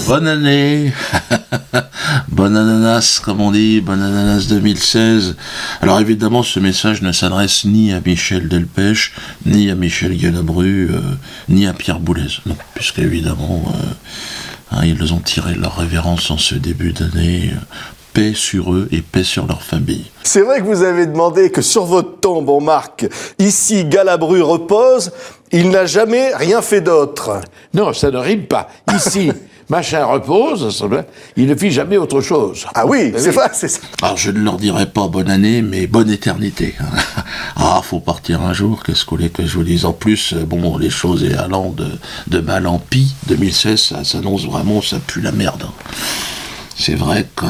Bonne année. Bonne ananas, comme on dit, bonne ananas 2016. Alors évidemment, ce message ne s'adresse ni à Michel Delpech, ni à Michel Galabru, ni à Pierre Boulez. Non, puisque évidemment, ils ont tiré leur révérence en ce début d'année. Paix sur eux et paix sur leur famille. C'est vrai que vous avez demandé que sur votre tombe on marque « Ici Galabru repose », il n'a jamais rien fait d'autre. Non, ça ne rime pas. Ici, machin repose, il ne fit jamais autre chose. Ah oui, c'est vrai, c'est ça. Alors je ne leur dirai pas bonne année, mais bonne éternité. Ah, faut partir un jour, qu'est-ce qu'on voulait que je vous dise. En plus, bon, les choses allant de mal en pis, 2016, ça s'annonce vraiment, ça pue la merde. C'est vrai que...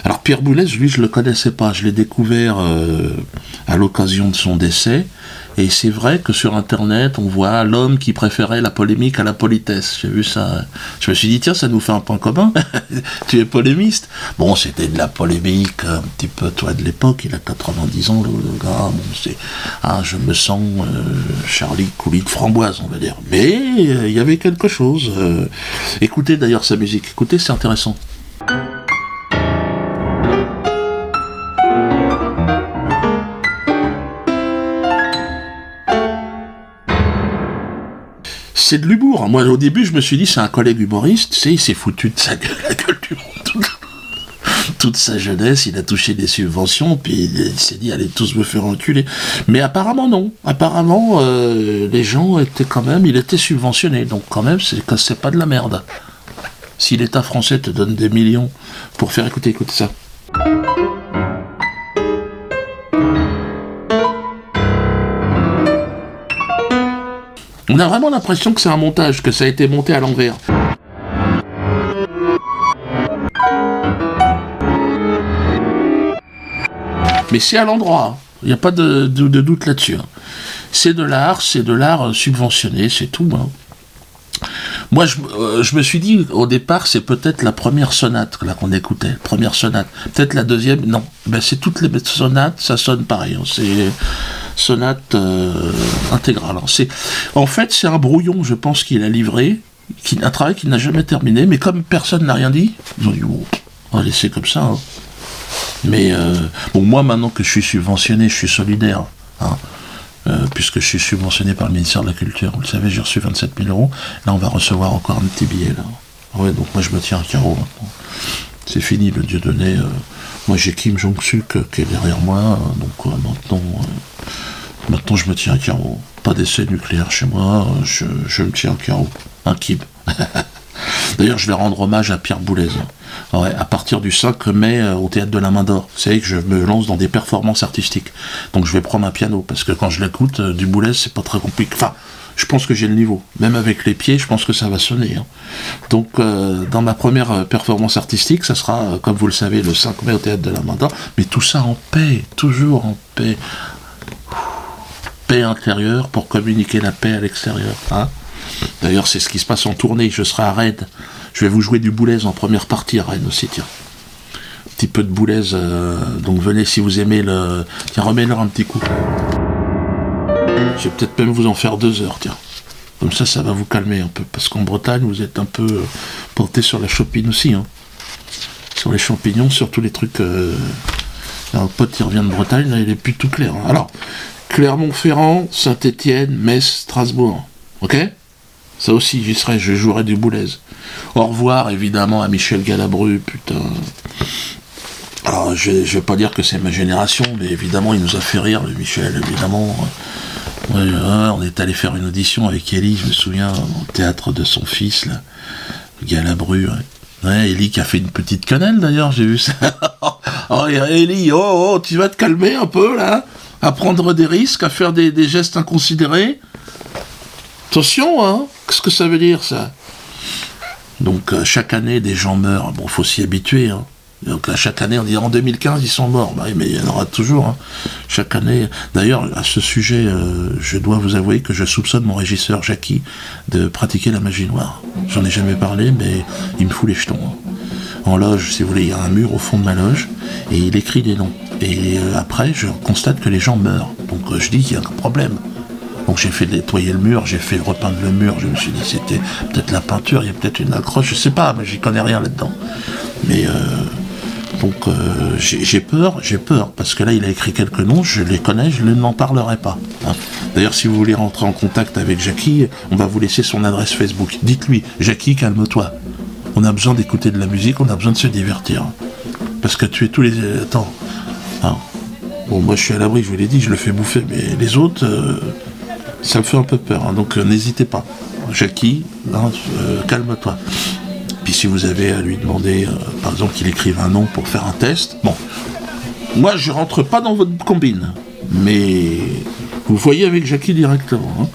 Alors Pierre Boulez, lui, je le connaissais pas. Je l'ai découvert à l'occasion de son décès. Et c'est vrai que sur Internet, on voit l'homme qui préférait la polémique à la politesse. J'ai vu ça. Je me suis dit, tiens, ça nous fait un point commun. Tu es polémiste. Bon, c'était de la polémique un petit peu, toi, de l'époque. Il a 90 ans, le gars. Bon, c'est... je me sens Charlie Coulis de Framboise, on va dire. Mais il y avait quelque chose. Écoutez d'ailleurs sa musique. Écoutez, c'est intéressant. C'est de l'humour. Moi, au début, je me suis dit, c'est un collègue humoriste, tu sais, il s'est foutu de sa gueule, la gueule du monde. Toute sa jeunesse, il a touché des subventions, puis il s'est dit, allez tous me faire enculer. Mais apparemment, non. Apparemment, les gens étaient quand même, il était subventionné, donc quand même, c'est pas de la merde. Si l'État français te donne des millions pour faire écoutez ça. On a vraiment l'impression que c'est un montage, que ça a été monté à l'envers. Mais c'est à l'endroit, il n'y a pas de doute là-dessus. C'est de l'art subventionné, c'est tout. Moi, je me suis dit, au départ, c'est peut-être la première sonate là qu'on écoutait, première sonate. Peut-être la deuxième, non. Ben, c'est toutes les sonates, ça sonne pareil. C'est sonate intégrale. En fait, c'est un brouillon, je pense, qu'il a livré, un travail qu'il n'a jamais terminé, mais comme personne n'a rien dit, ils ont dit, oh, on va laisser comme ça. Mais, bon, moi, maintenant que je suis subventionné, je suis solidaire. Puisque je suis subventionné par le ministère de la Culture. Vous le savez, j'ai reçu 27 000 €. Là, on va recevoir encore un petit billet, là. Ouais, donc moi, je me tiens à carreau, maintenant. C'est fini, le Dieudonné. Moi, j'ai Kim Jong-suk qui est derrière moi, donc maintenant, je me tiens à carreau. Pas d'essai nucléaire chez moi, je me tiens à carreau. Un Kim. D'ailleurs, je vais rendre hommage à Pierre Boulez. Ouais, à partir du 5 mai au Théâtre de la Main d'Or. Vous savez que je me lance dans des performances artistiques. Donc je vais prendre un piano, parce que quand je l'écoute, du Boulez, c'est pas très compliqué. Enfin, je pense que j'ai le niveau. Même avec les pieds, je pense que ça va sonner. Donc, dans ma première performance artistique, ça sera, comme vous le savez, le 5 mai au Théâtre de la Main d'Or. Mais tout ça en paix, toujours en paix. Paix intérieure pour communiquer la paix à l'extérieur. D'ailleurs, c'est ce qui se passe en tournée. Je serai à Rennes. Je vais vous jouer du Boulez en première partie à Rennes aussi, tiens. Un petit peu de Boulez, donc venez si vous aimez le... Tiens, remets-leur un petit coup. Je vais peut-être même vous en faire 2 heures, tiens. Comme ça va vous calmer un peu. Parce qu'en Bretagne, vous êtes un peu porté sur la chopine aussi, Sur les champignons, sur tous les trucs... Il y a un pote qui revient de Bretagne, là, il est plus tout clair. Alors, Clermont-Ferrand, Saint-Étienne, Metz, Strasbourg. Ok ? Ça aussi, j'y serai, je jouerai du Boulez. Au revoir, évidemment, à Michel Galabru, putain. Alors, je vais pas dire que c'est ma génération, mais évidemment, il nous a fait rire, le Michel, évidemment. Ouais, on est allé faire une audition avec Elie, je me souviens, au théâtre de son fils, là. Galabru, ouais, Elie qui a fait une petite quenelle, d'ailleurs, j'ai vu ça. Oh, Elie, tu vas te calmer un peu, là, à prendre des risques, à faire des gestes inconsidérés. Attention, qu'est-ce que ça veut dire, ça? Donc, chaque année, des gens meurent. Bon, faut s'y habituer, Donc, chaque année, on dit en 2015, ils sont morts. Bah, mais il y en aura toujours, Chaque année. D'ailleurs, à ce sujet, je dois vous avouer que je soupçonne mon régisseur, Jackie, de pratiquer la magie noire. J'en ai jamais parlé, mais il me fout les jetons. En loge, si vous voulez, il y a un mur au fond de ma loge, et il écrit des noms. Et après, je constate que les gens meurent. Donc, je dis qu'il y a un problème. Donc Donc j'ai fait nettoyer le mur, j'ai fait repeindre le mur, je me suis dit c'était peut-être la peinture, il y a peut-être une accroche, je sais pas, mais j'y connais rien là-dedans. Mais donc j'ai peur, parce que là il a écrit quelques noms, je les connais, je n'en parlerai pas. Hein. D'ailleurs si vous voulez rentrer en contact avec Jackie, on va vous laisser son adresse Facebook. Dites-lui, Jackie, calme-toi. On a besoin d'écouter de la musique, on a besoin de se divertir. Parce que tu es tous les... Attends. Hein. Bon, moi je suis à l'abri, je vous l'ai dit, je le fais bouffer, mais les autres, ça me fait un peu peur. Hein. Donc n'hésitez pas. Jackie, hein, calme-toi. Puis si vous avez à lui demander, par exemple, qu'il écrive un nom pour faire un test, bon, moi je rentre pas dans votre combine, mais vous voyez avec Jackie directement. Hein.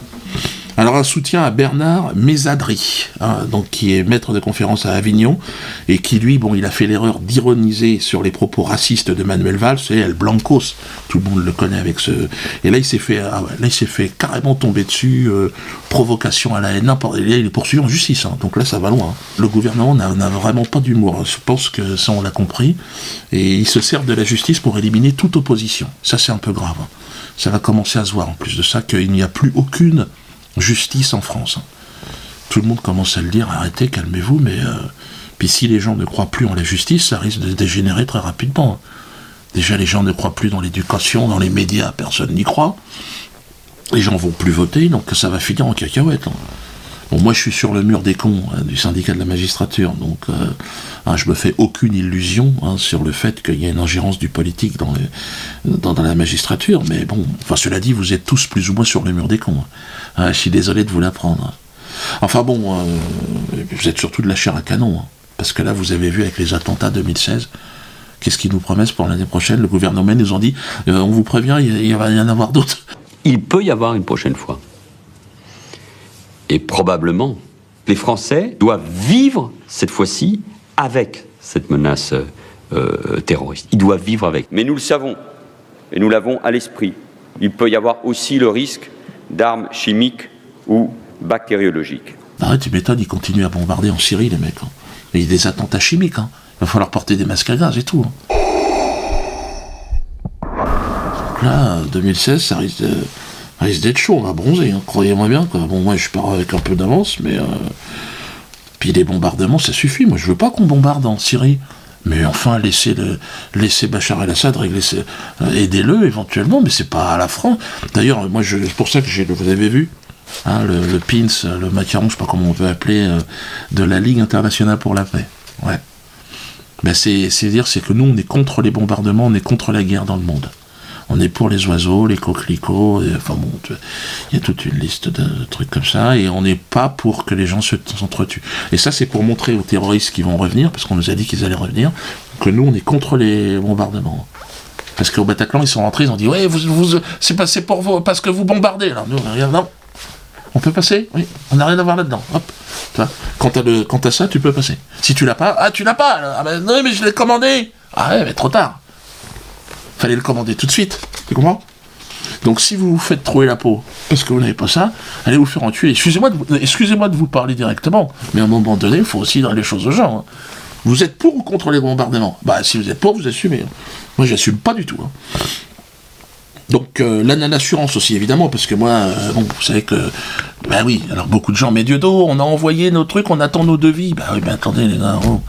Alors un soutien à Bernard Mésadry, hein, donc qui est maître de conférence à Avignon, et qui lui, bon, il a fait l'erreur d'ironiser sur les propos racistes de Manuel Valls, c'est El Blancos, tout le monde le connaît avec ce... Et là il s'est fait carrément tomber dessus, provocation à la haine, n'importe... Et là il est poursuivi en justice, hein, donc là ça va loin. Hein. Le gouvernement n'a vraiment pas d'humour, hein. Je pense que ça on l'a compris, et il se sert de la justice pour éliminer toute opposition. Ça c'est un peu grave. Hein. Ça va commencer à se voir en plus de ça, qu'il n'y a plus aucune justice en France. Tout le monde commence à le dire, arrêtez, calmez-vous, mais puis si les gens ne croient plus en la justice, ça risque de dégénérer très rapidement. Déjà, les gens ne croient plus dans l'éducation, dans les médias, personne n'y croit. Les gens vont plus voter, donc ça va finir en cacahuète. Hein. Bon, moi, je suis sur le mur des cons du syndicat de la magistrature, donc je me fais aucune illusion sur le fait qu'il y a une ingérence du politique dans la magistrature, mais bon, enfin, cela dit, vous êtes tous plus ou moins sur le mur des cons. Hein. Je suis désolé de vous l'apprendre. Enfin bon, vous êtes surtout de la chair à canon, hein, parce que là, vous avez vu avec les attentats 2016, qu'est-ce qu'ils nous promettent pour l'année prochaine? Le gouvernement nous ont dit, on vous prévient, il va y en avoir d'autres. Il peut y avoir une prochaine fois. Et probablement, les Français doivent vivre, cette fois-ci, avec cette menace terroriste. Ils doivent vivre avec. Mais nous le savons, et nous l'avons à l'esprit. Il peut y avoir aussi le risque d'armes chimiques ou bactériologiques. Arrête, tu m'étonnes, ils continuent à bombarder en Syrie, les mecs. Hein. Il y a des attentats chimiques. Hein. Il va falloir porter des masques à gaz et tout. Hein. Donc là, 2016, ça risque d'être chaud, on va bronzer, hein, croyez-moi bien. Quoi. Bon, moi, je pars avec un peu d'avance, mais... Puis les bombardements, ça suffit. Moi, je veux pas qu'on bombarde en Syrie. Mais enfin, laissez Bachar el-Assad régler, aidez-le éventuellement, mais c'est pas à la France. D'ailleurs, moi, c'est pour ça que vous avez vu, hein, le pins, le macaron, je sais pas comment on peut appeler, de la Ligue internationale pour la paix. Ouais. Ben c'est que nous, on est contre les bombardements, on est contre la guerre dans le monde. On est pour les oiseaux, les coquelicots, enfin bon, il y a toute une liste de trucs comme ça, et on n'est pas pour que les gens s'entretuent. Et ça, c'est pour montrer aux terroristes qui vont revenir, parce qu'on nous a dit qu'ils allaient revenir, que nous, on est contre les bombardements. Parce qu'au Bataclan, ils sont rentrés, ils ont dit « Ouais, c'est passé pour vous, parce que vous bombardez. » Alors nous, regarde, non. On peut passer? Oui, on n'a rien à voir là-dedans. Hop. Quand t'as ça, tu peux passer. Si tu l'as pas, tu l'as pas. Ah ben non, mais je l'ai commandé. Ah ouais, mais trop tard. Fallait le commander tout de suite, tu comprends? Donc si vous vous faites trouer la peau parce que vous n'avez pas ça, allez vous faire entuer. Excusez-moi de vous parler directement, mais à un moment donné, il faut aussi dire les choses aux gens. Hein. Vous êtes pour ou contre les bombardements? Bah si vous êtes pour, vous assumez. Moi, j'assume pas du tout. Hein. Donc l'assurance aussi, évidemment, parce que moi, bon, vous savez que, bah oui, alors beaucoup de gens, mais Dieu d'eau, on a envoyé nos trucs, on attend nos devis. Bah oui, mais attendez les gars, oh.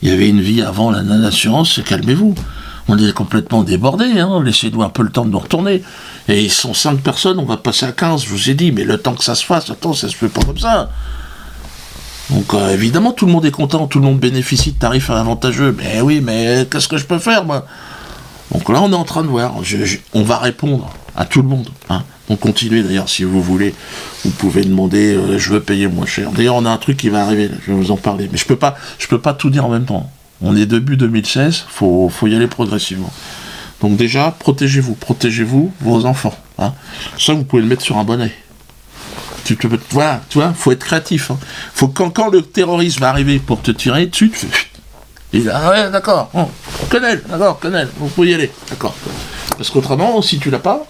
Il y avait une vie avant l'assurance, calmez-vous. On est complètement débordés, hein. Laissez-nous un peu le temps de nous retourner. Et ils sont 5 personnes, on va passer à 15, je vous ai dit, mais le temps que ça se fasse, attends, ça se fait pas comme ça. Donc évidemment, tout le monde est content, tout le monde bénéficie de tarifs avantageux. Mais oui, mais qu'est-ce que je peux faire, moi? Donc là, on est en train de voir. On va répondre à tout le monde. Hein. Donc continuez, d'ailleurs, si vous voulez. Vous pouvez demander, je veux payer moins cher. D'ailleurs, on a un truc qui va arriver, là, je vais vous en parler. Mais je peux pas tout dire en même temps. On est début 2016, faut y aller progressivement. Donc déjà, protégez-vous, vos enfants. Hein. Ça, vous pouvez le mettre sur un bonnet. Voilà, tu vois, faut être créatif. Hein. Faut quand le terroriste va arriver pour te tirer dessus, tu fais... Et là, ouais, d'accord, Quenelle, vous pouvez y aller, d'accord. Parce qu'autrement, si tu l'as pas...